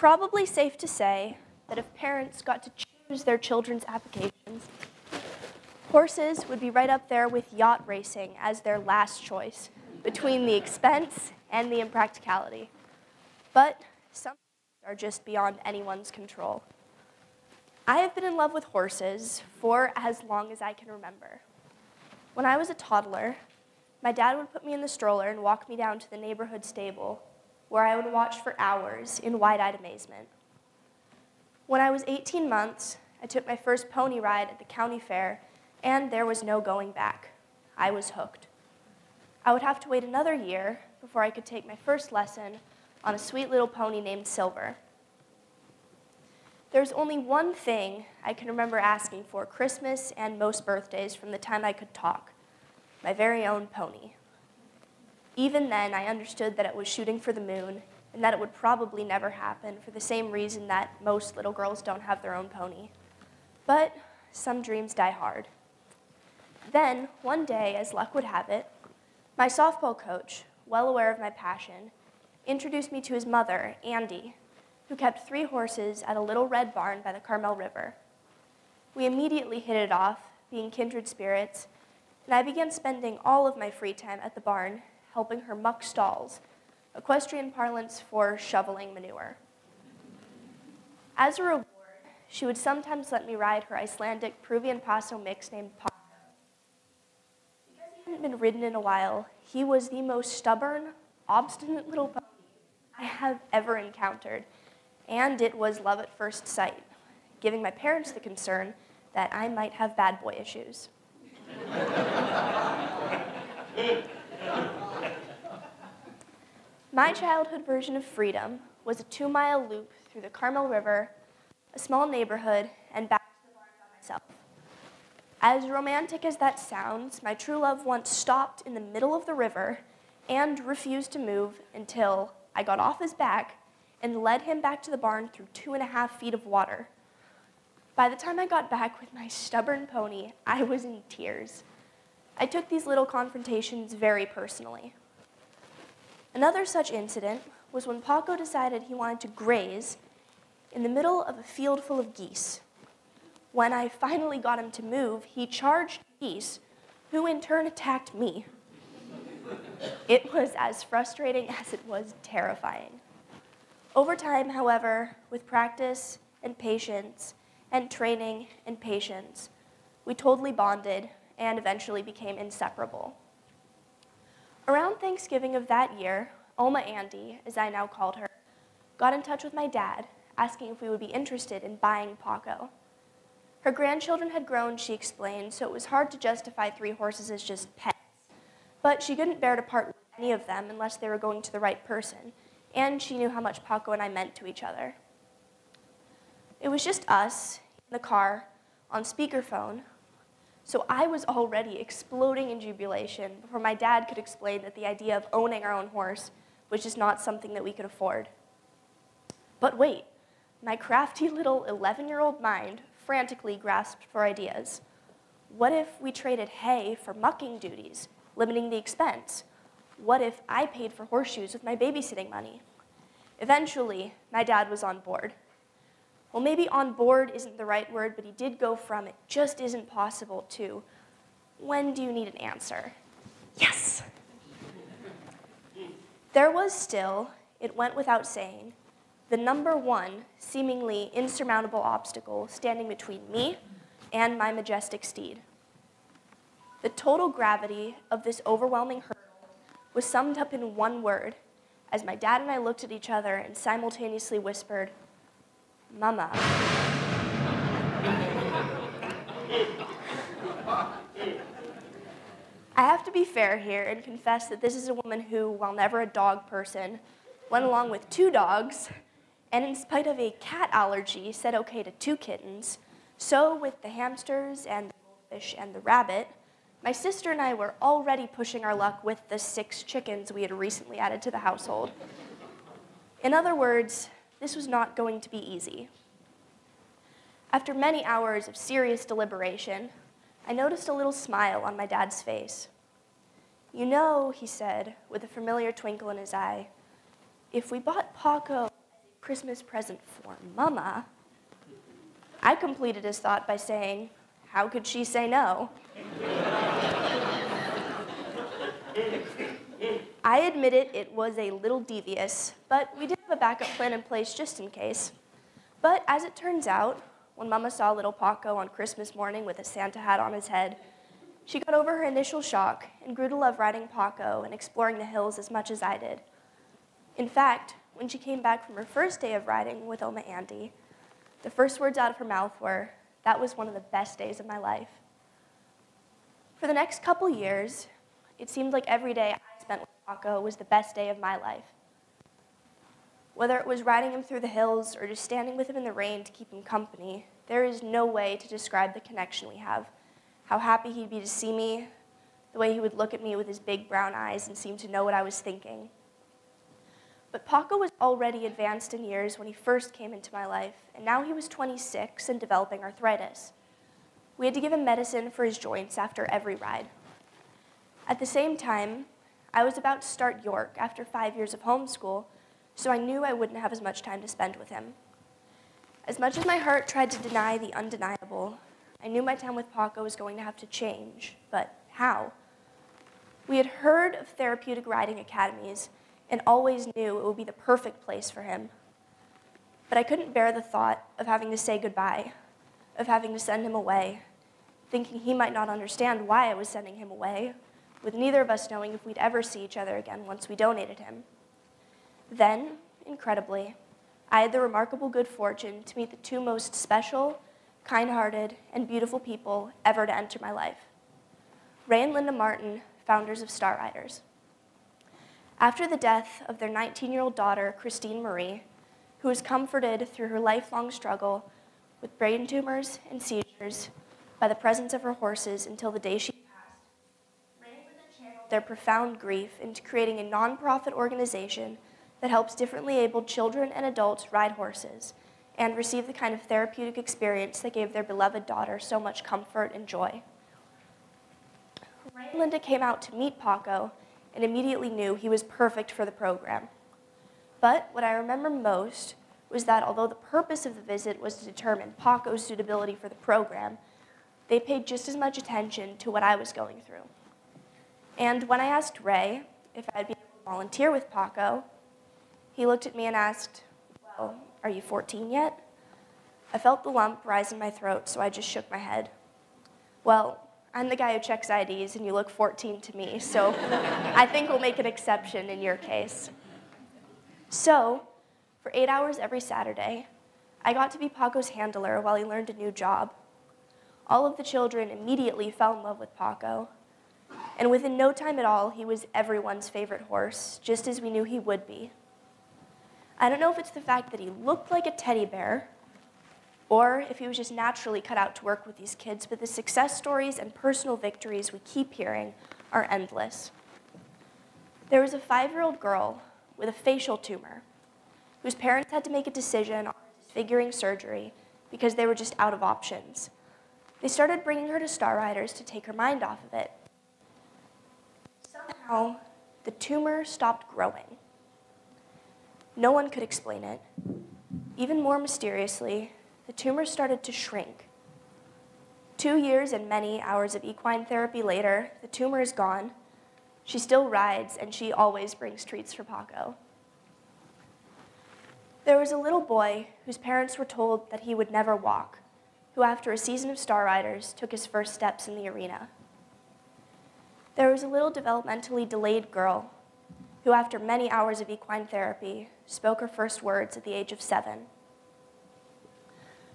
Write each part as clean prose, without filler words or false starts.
probably safe to say that if parents got to choose their children's avocations, horses would be right up there with yacht racing as their last choice between the expense and the impracticality. But some things are just beyond anyone's control. I have been in love with horses for as long as I can remember. When I was a toddler, my dad would put me in the stroller and walk me down to the neighborhood stable, where I would watch for hours in wide-eyed amazement. When I was 18 months, I took my first pony ride at the county fair, and there was no going back. I was hooked. I would have to wait another year before I could take my first lesson on a sweet little pony named Silver. There's only one thing I can remember asking for Christmas and most birthdays from the time I could talk: my very own pony. Even then, I understood that it was shooting for the moon and that it would probably never happen for the same reason that most little girls don't have their own pony. But some dreams die hard. Then, one day, as luck would have it, my softball coach, well aware of my passion, introduced me to his mother, Andy, who kept 3 horses at a little red barn by the Carmel River. We immediately hit it off, being kindred spirits, and I began spending all of my free time at the barn helping her muck stalls, equestrian parlance for shoveling manure. As a reward, she would sometimes let me ride her Icelandic Peruvian Paso mix named Paco. Because he hadn't been ridden in a while, he was the most stubborn, obstinate little pony I have ever encountered, and it was love at first sight, giving my parents the concern that I might have bad boy issues. My childhood version of freedom was a 2-mile loop through the Carmel River, a small neighborhood, and back to the barn by myself. As romantic as that sounds, my true love once stopped in the middle of the river and refused to move until I got off his back and led him back to the barn through 2.5 feet of water. By the time I got back with my stubborn pony, I was in tears. I took these little confrontations very personally. Another such incident was when Paco decided he wanted to graze in the middle of a field full of geese. When I finally got him to move, he charged geese, who in turn attacked me. It was as frustrating as it was terrifying. Over time, however, with practice and patience and training and patience, we totally bonded and eventually became inseparable. Around Thanksgiving of that year, Oma Andy, as I now called her, got in touch with my dad, asking if we would be interested in buying Paco. Her grandchildren had grown, she explained, so it was hard to justify 3 horses as just pets. But she couldn't bear to part with any of them unless they were going to the right person, and she knew how much Paco and I meant to each other. It was just us, in the car, on speakerphone, so I was already exploding in jubilation before my dad could explain that the idea of owning our own horse was just not something that we could afford. But wait, my crafty little 11-year-old mind frantically grasped for ideas. What if we traded hay for mucking duties, limiting the expense? What if I paid for horseshoes with my babysitting money? Eventually, my dad was on board. Well, maybe on board isn't the right word, but he did go from "it just isn't possible" to "when do you need an answer?" Yes! There was still, it went without saying, the number one seemingly insurmountable obstacle standing between me and my majestic steed. The total gravity of this overwhelming hurdle was summed up in one word, as my dad and I looked at each other and simultaneously whispered, "Mama." I have to be fair here and confess that this is a woman who, while never a dog person, went along with 2 dogs, and in spite of a cat allergy, said okay to 2 kittens. So with the hamsters and the goldfish and the rabbit, my sister and I were already pushing our luck with the 6 chickens we had recently added to the household. In other words, this was not going to be easy. After many hours of serious deliberation, I noticed a little smile on my dad's face. "You know," he said, with a familiar twinkle in his eye, "if we bought Paco as a Christmas present for Mama, I completed his thought by saying, how could she say no? I admit it was a little devious, but we did have a backup plan in place just in case. But as it turns out, when Mama saw little Paco on Christmas morning with a Santa hat on his head, she got over her initial shock and grew to love riding Paco and exploring the hills as much as I did. In fact, when she came back from her first day of riding with Oma Andy, the first words out of her mouth were, "That was one of the best days of my life." For the next couple years, it seemed like every day I spent with Paco was the best day of my life. Whether it was riding him through the hills or just standing with him in the rain to keep him company, there is no way to describe the connection we have. How happy he'd be to see me, the way he would look at me with his big brown eyes and seem to know what I was thinking. But Paco was already advanced in years when he first came into my life, and now he was 26 and developing arthritis. We had to give him medicine for his joints after every ride. At the same time, I was about to start York after 5 years of homeschool, so I knew I wouldn't have as much time to spend with him. As much as my heart tried to deny the undeniable, I knew my time with Paco was going to have to change, but how? We had heard of therapeutic riding academies and always knew it would be the perfect place for him. But I couldn't bear the thought of having to say goodbye, of having to send him away, thinking he might not understand why I was sending him away, with neither of us knowing if we'd ever see each other again once we donated him. Then, incredibly, I had the remarkable good fortune to meet the two most special, kind-hearted, and beautiful people ever to enter my life. Ray and Linda Martin, founders of Star Riders. After the death of their 19-year-old daughter, Christine Marie, who was comforted through her lifelong struggle with brain tumors and seizures by the presence of her horses until the day she passed, Ray and Linda channeled their profound grief into creating a nonprofit organization that helps differently abled children and adults ride horses and receive the kind of therapeutic experience that gave their beloved daughter so much comfort and joy. Ray and Linda came out to meet Paco and immediately knew he was perfect for the program. But what I remember most was that although the purpose of the visit was to determine Paco's suitability for the program, they paid just as much attention to what I was going through. And when I asked Ray if I'd be able to volunteer with Paco, he looked at me and asked, "Well, are you 14 yet?" I felt the lump rise in my throat, so I just shook my head. "Well, I'm the guy who checks IDs, and you look 14 to me, so I think we'll make an exception in your case." So, for 8 hours every Saturday, I got to be Paco's handler while he learned a new job. All of the children immediately fell in love with Paco, and within no time at all, he was everyone's favorite horse, just as we knew he would be. I don't know if it's the fact that he looked like a teddy bear, or if he was just naturally cut out to work with these kids, but the success stories and personal victories we keep hearing are endless. There was a 5-year-old girl with a facial tumor whose parents had to make a decision on disfiguring surgery because they were just out of options. They started bringing her to Star Riders to take her mind off of it. Somehow, the tumor stopped growing. No one could explain it. Even more mysteriously, the tumor started to shrink. 2 years and many hours of equine therapy later, the tumor is gone. She still rides, and she always brings treats for Paco. There was a little boy whose parents were told that he would never walk, who after a season of Star Riders took his first steps in the arena. There was a little developmentally delayed girl who after many hours of equine therapy spoke her first words at the age of 7.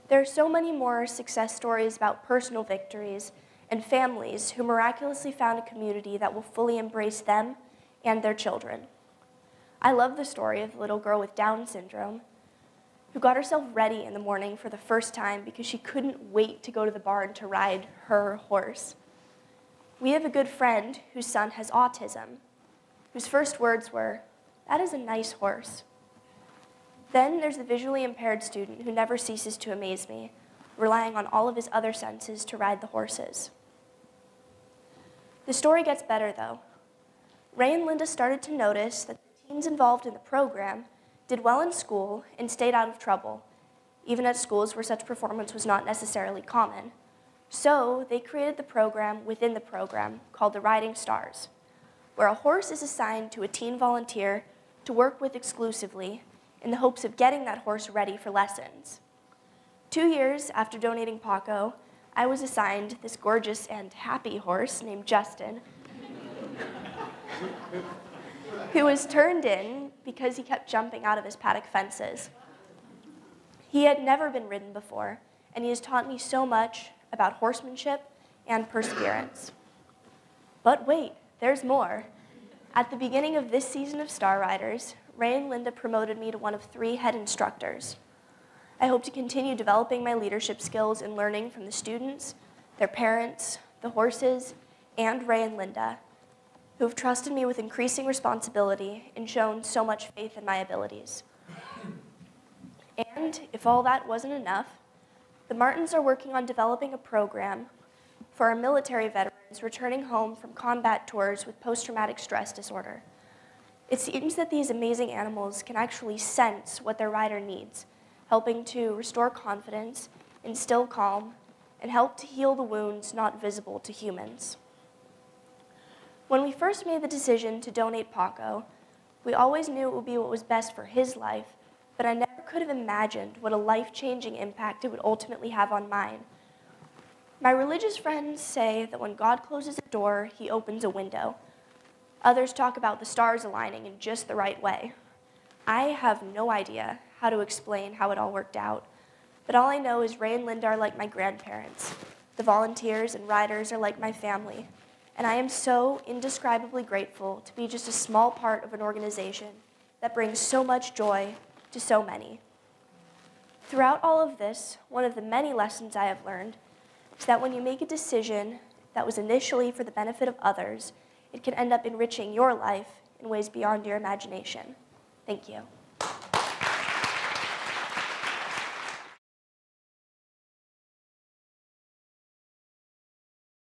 There are so many more success stories about personal victories and families who miraculously found a community that will fully embrace them and their children. I love the story of the little girl with Down syndrome who got herself ready in the morning for the first time because she couldn't wait to go to the barn to ride her horse. We have a good friend whose son has autism, whose first words were, "That is a nice horse." Then there's the visually impaired student who never ceases to amaze me, relying on all of his other senses to ride the horses. The story gets better, though. Ray and Linda started to notice that the teens involved in the program did well in school, and stayed out of trouble, even at schools where such performance was not necessarily common. So they created the program within the program called the Riding Stars, where a horse is assigned to a teen volunteer to work with exclusively in the hopes of getting that horse ready for lessons. 2 years after donating Paco, I was assigned this gorgeous and happy horse named Justin, who was turned in because he kept jumping out of his paddock fences. He had never been ridden before, and he has taught me so much about horsemanship and perseverance. But wait, there's more. At the beginning of this season of Star Riders, Ray and Linda promoted me to one of 3 head instructors. I hope to continue developing my leadership skills and learning from the students, their parents, the horses, and Ray and Linda, who have trusted me with increasing responsibility and shown so much faith in my abilities. And if all that wasn't enough, the Martins are working on developing a program for our military veterans returning home from combat tours with post-traumatic stress disorder. It seems that these amazing animals can actually sense what their rider needs, helping to restore confidence, instill calm, and help to heal the wounds not visible to humans. When we first made the decision to donate Paco, we always knew it would be what was best for his life, but I never could have imagined what a life-changing impact it would ultimately have on mine. My religious friends say that when God closes a door, he opens a window. Others talk about the stars aligning in just the right way. I have no idea how to explain how it all worked out, but all I know is Ray and Linda are like my grandparents. The volunteers and riders are like my family, and I am so indescribably grateful to be just a small part of an organization that brings so much joy to so many. Throughout all of this, one of the many lessons I have learned is that when you make a decision that was initially for the benefit of others, it can end up enriching your life in ways beyond your imagination. Thank you.